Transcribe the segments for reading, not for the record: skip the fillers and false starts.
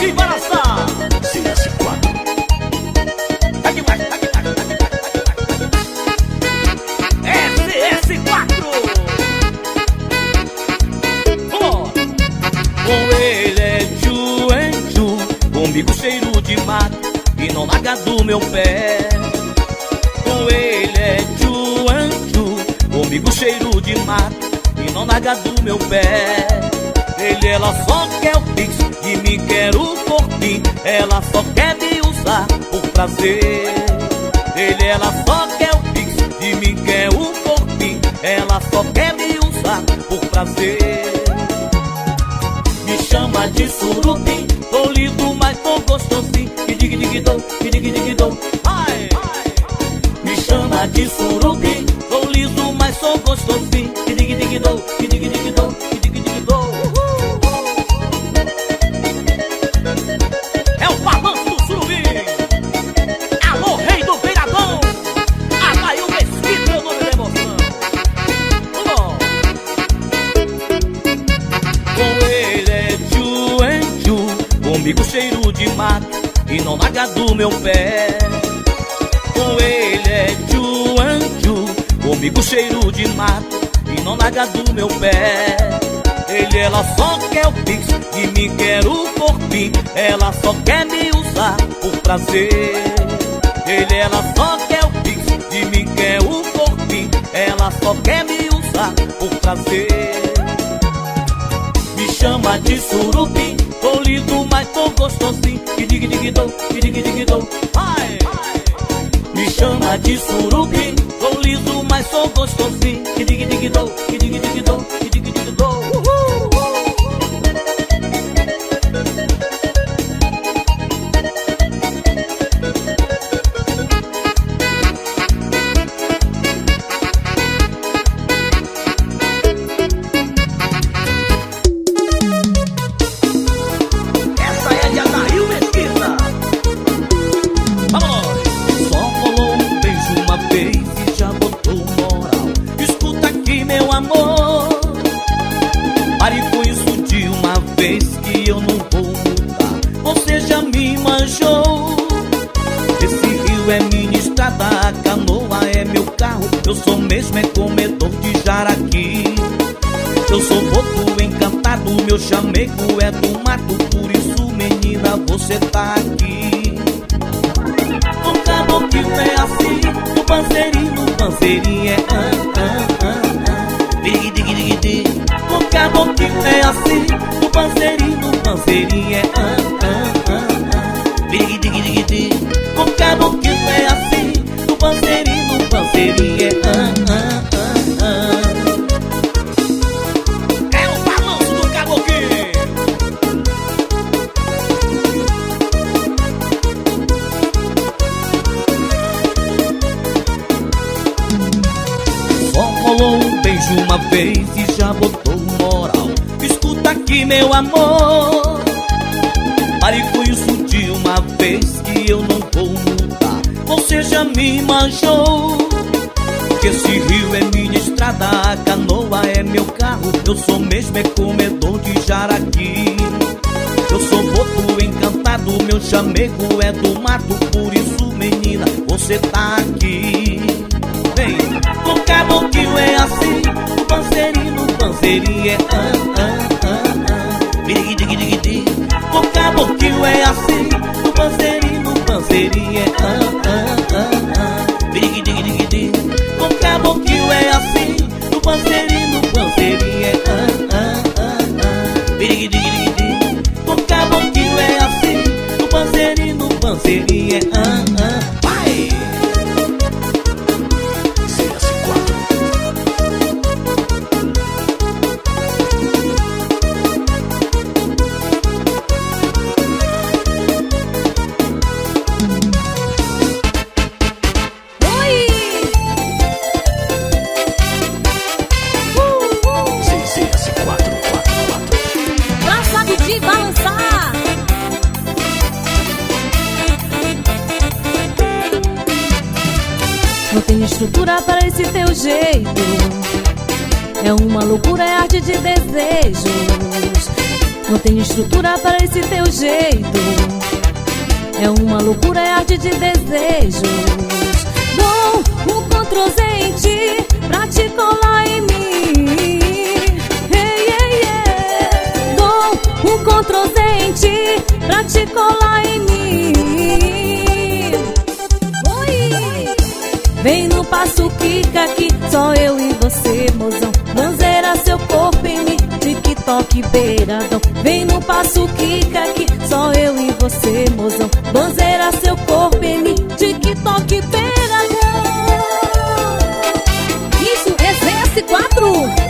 de balançar. CS4. Tá demais, tá demais, tá demais, tá demais. CS4. Vamos. Com ele é Ju, comigo cheiro de mato e não larga do meu pé. Com ele é Ju, comigo cheiro de mato e não larga do meu pé. Ela só quer o pix, de mim quer o corpinho. Ela só quer me usar por prazer. Ela só quer o pix, de mim quer o corpinho. Ela só quer me usar por prazer. Me chama de surubim, tô lindo, mas tô gostosinho. Que dig-dig-dou, que dig-dig-dou. Ai! Me chama de surubim, tô liso, mas sou gostosinho. Que dig-dig-dou, que dig-dig-dou, que dig-dig-dou. É o balanço do surubim. Alô, rei do beiradão. Adail Mesquita, meu nome da emoção. Vamos. Com ele é Ju, comigo cheiro de mato e não larga do meu pé. Com ele é Ju, comigo cheiro de mato e não larga do meu pé. Ela só quer o pix, de mim quer o corpinho. Ela só quer me usar por prazer. Ela só quer o pix, de mim quer o corpinho. Ela só quer me usar por prazer. Me chama de surubim, tô lindo, mas tô gostosinho. Que dig-dig-dou, que dig-dig-dou. Ai! Me chama de surubim, tô liso, mas sou gostosinho. Que dig-dig-dou, que dig-dig-dou, que dig-dig-dou. Essa é de Adail Mesquita. Vamos! Só rolou um beijo uma vez e já botou moral. Escuta aqui, meu amor, pare com isso de uma vez que eu não vou mudar. Você já me manjou. Esse rio é minha estrada, a canoa é meu carro. Eu sou mesmo é comedor de jaraqui. Eu sou boto encantado, meu chamego é do mato. Por isso, menina, você tá aqui. O caboclo é assim, o panzerinho é dig-dig-dig-dig. O caboclo é assim, o panzerinho é dig-dig-dig-dig. O caboclo é assim, o panzerinho é É o balanço do caboclo. Só rolou um beijo uma vez e já botou moral. Escuta aqui, meu amor, pare com isso de uma vez que eu não vou mudar. Você já me manjou. Que esse rio é minha estrada, a canoa é meu carro. Eu sou mesmo é comedor de jaraqui. Eu sou boto encantado, meu chamego é do mato. Por isso, menina, você tá aqui. Vem, o caboclo é assim, o panzerinho é dig-dig-dig-dig. O caboclo é assim, o panzerinho é dig-dig-dig-dig. O caboclo é assim, o panzerinho é dig-dig-dig-dig. O caboclo é assim, o panzerinho é vai! Não tem estrutura para esse teu jeito. É uma loucura, é arte de desejos. Não tenho estrutura para esse teu jeito. É uma loucura, é arte de desejos. Dou um Ctrl Z em ti pra te colar em mim. Hey, hey, yeah. Dou um Ctrl Z em ti pra te colar em mim. Oi! Vem no passo Kika aqui, só eu e você, mozão. Banzeira seu corpo em mim, TikTok beiradão. Vem no passo Kika aqui, só eu e você, mozão. Banzeira seu corpo em mim, TikTok beiradão. Isso é CS4.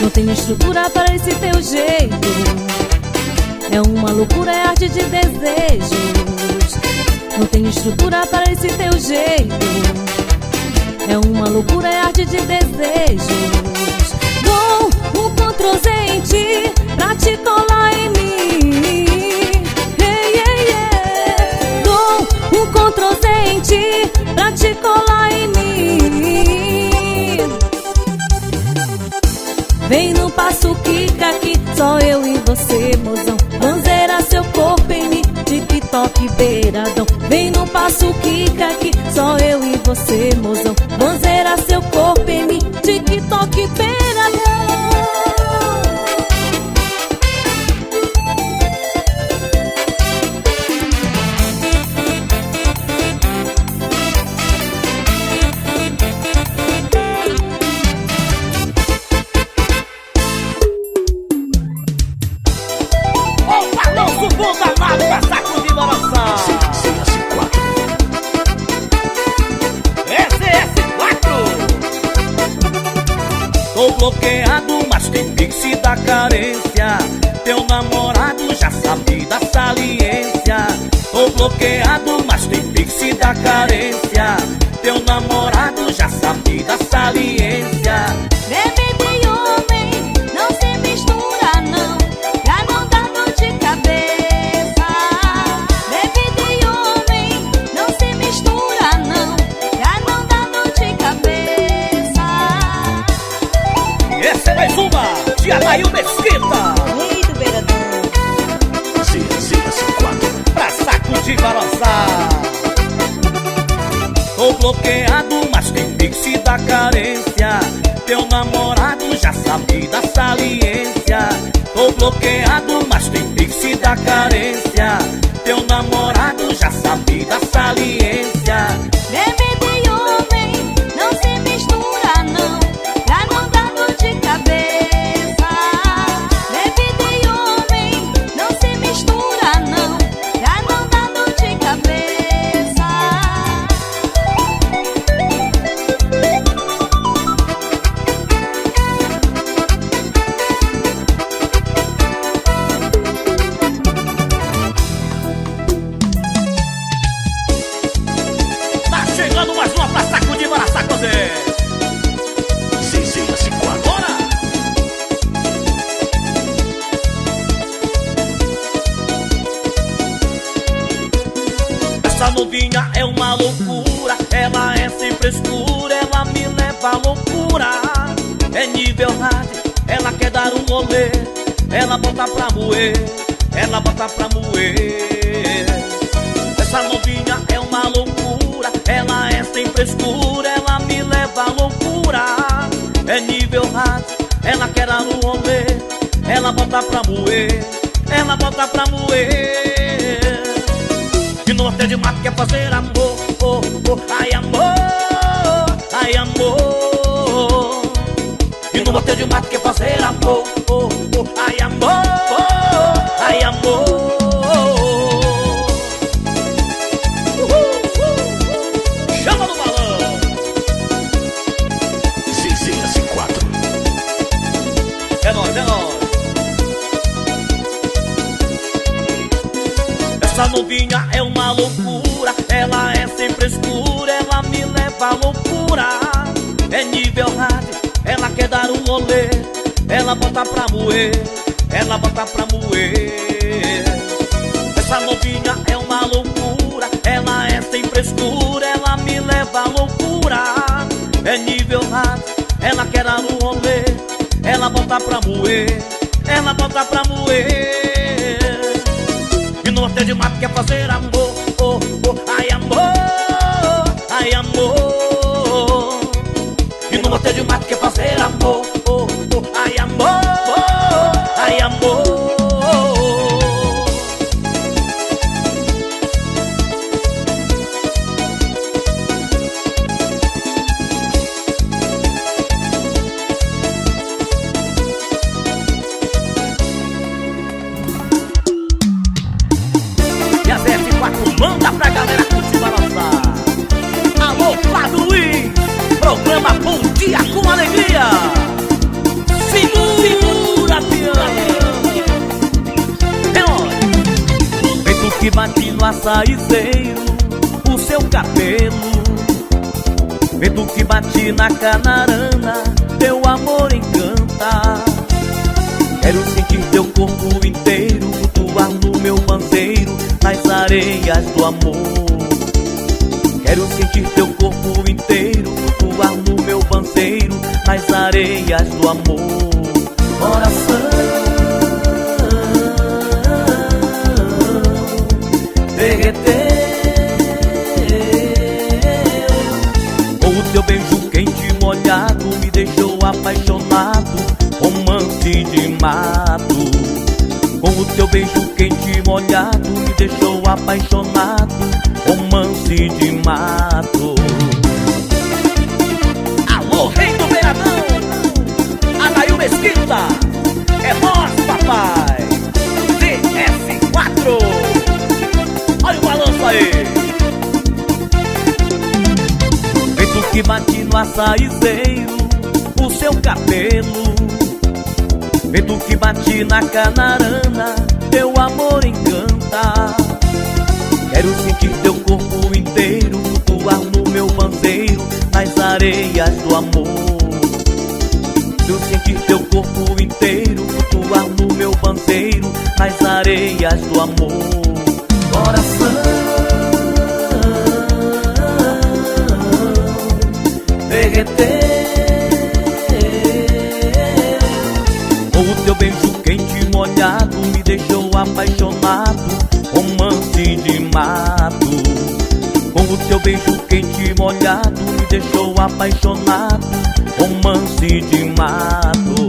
Não tenho estrutura para esse teu jeito. É uma loucura, é arte de desejos. Não tenho estrutura para esse teu jeito. É uma loucura, é arte de desejos. Dou um Ctrl Z em ti pra te colar em mim. Hey, hey, yeah. Dou um Ctrl Z em ti pra te colar em mim. Vem no passo Kika aqui, só eu e você, mozão. Banzeira seu corpo em mim, TikTok beiradão. Vem no passo Kika aqui, só eu e você, mozão. Banzeira seu corpo em mim, TikTok beiradão. Subo danado pra saco de balançar. CS4. Tô bloqueado, mas tem pix da carência. Teu namorado já sabe da saliência. Tô bloqueado, mas tem pix da carência. Teu namorado já sabe da saliência. Bebê de homem, não se mistura não, pra não dar dor de cabeça. Bebê de homem, não se mistura não, pra não dar dor de cabeça. Essa é mais uma de Adail Mesquita. Rei do beiradão. Pra saco de balançar. Tô bloqueado, mas tem pix da carência. Teu namorado já sabe da saliência. Tô bloqueado, mas tem pix da carência. Teu namorado já sabe da saliência. Bebê de homem, não se mistura não, pra não dar dor de cabeça. Bebê de homem, não se mistura não, pra não dar dor de cabeça. Tá chegando mais uma pra saco de balançar com você. Bora! Essa novinha é uma loucura, ela é sem frescura, ela me leva à loucura. É nível hard, ela quer dar um rolê, ela bota pra moer, ela bota pra moer. Essa novinha é uma loucura, ela é sem frescura, ela me leva à loucura. É nível hard, ela quer dar um rolê, ela bota pra moer, ela bota pra moer. E no hotel de mato quer fazer amor, oh, oh, ai amor, ai amor. E no hotel de mato quer fazer amor, oh, oh, ai amor, oh, ai amor. Chama no balão. É nóis, é nóis. Essa novinha é uma loucura, ela é sem frescura, ela me leva à loucura. É nível hard, ela quer dar um rolê, ela bota pra moer, ela bota pra moer. Essa novinha é uma loucura, ela é sem frescura. é nível hard. Ela quer dar no rolê, ela bota pra moer, ela bota pra moer. E no hotel de mato quer fazer amor, oh, oh, ai amor, ai amor. E no hotel de mato quer fazer amor, oh, oh, ai amor, ai amor. Manda pra galera curtir e balançar. Alô, Flávio Luiz, programa Bom Dia com Alegria. Segura, é tu que bate no açaizeiro, o seu cabelo. É tu que bate na canarana, teu amor encanta. Quero sentir teu corpo inteiro, flutuar no meu bandeiro, nas areias do amor. Quero sentir teu corpo inteiro, flutuar no meu bandeiro, nas areias do amor. Coração derreteu, com o teu beijo quente e molhado me deixou apaixonado, romance de mato. Com o teu beijo quente e molhado me deixou apaixonado, romance de mato. Alô, rei do beiradão, Adail Mesquita, é nosso papai. DS4, olha o balanço aí. Vento que bate no açaizeiro, o seu cabelo. Vento que bate na canarana, teu amor encanta. Quero sentir teu corpo inteiro, flutuar no meu bandeiro, nas areias do amor. Quero sentir teu corpo inteiro, flutuar no meu bandeiro, nas areias do amor. Coração derreteu, o teu beijo quente e molhado me deixou apaixonado, romance de mato. Com o teu beijo quente e molhado me deixou apaixonado, romance de mato.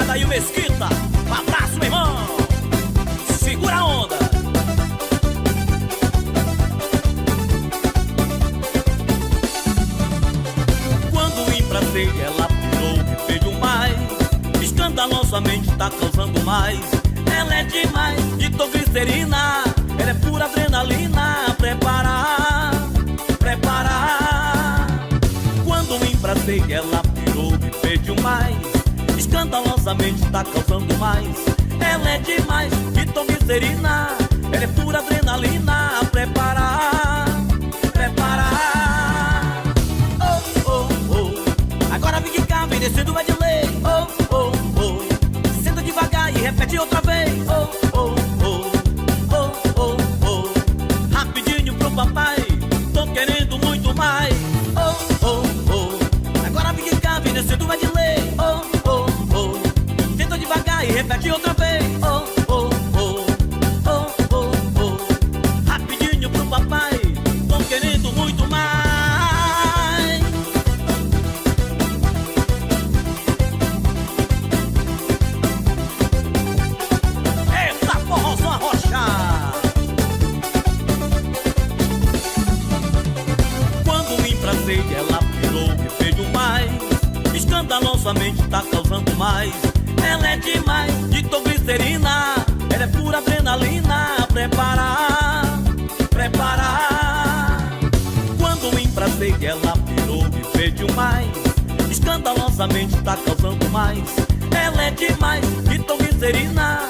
Adail Mesquita, um abraço, meu irmão. Segura a onda. Quando emprestei, ela pirou e pediu mais. Escandalosamente tá causando mais. Ela é demais, nitroglicerina. Ela é pura adrenalina. Preparar, preparar. Quando emprestei, ela pirou e pediu mais. Escandalosamente tá causando mais. Ela é demais, nitroglicerina. Ela é pura adrenalina. Preparar, preparar. Oh, oh, oh. Agora vem de cá, vem descendo, vai de lei. Oh, oh, oh. Senta devagar e repete outra vez. Oh, oh, oh. Oh, oh, oh. Rapidinho pro papai, tô querendo muito mais. Oh, oh, oh. Agora vem de cá, vem descendo, vai de lei. Oh, e repete outra vez. Oh, oh, oh. Oh, oh, oh. Rapidinho pro papai, tô querendo muito mais. Eita forrozão arrochar. Quando me emprestei, ela pirou e pediu mais. Escandalosamente tá causando mais. Ela é demais, nitroglicerina. Ela é pura adrenalina. Preparar, nossa mente tá causando mais. Ela é demais, de tão glicerina.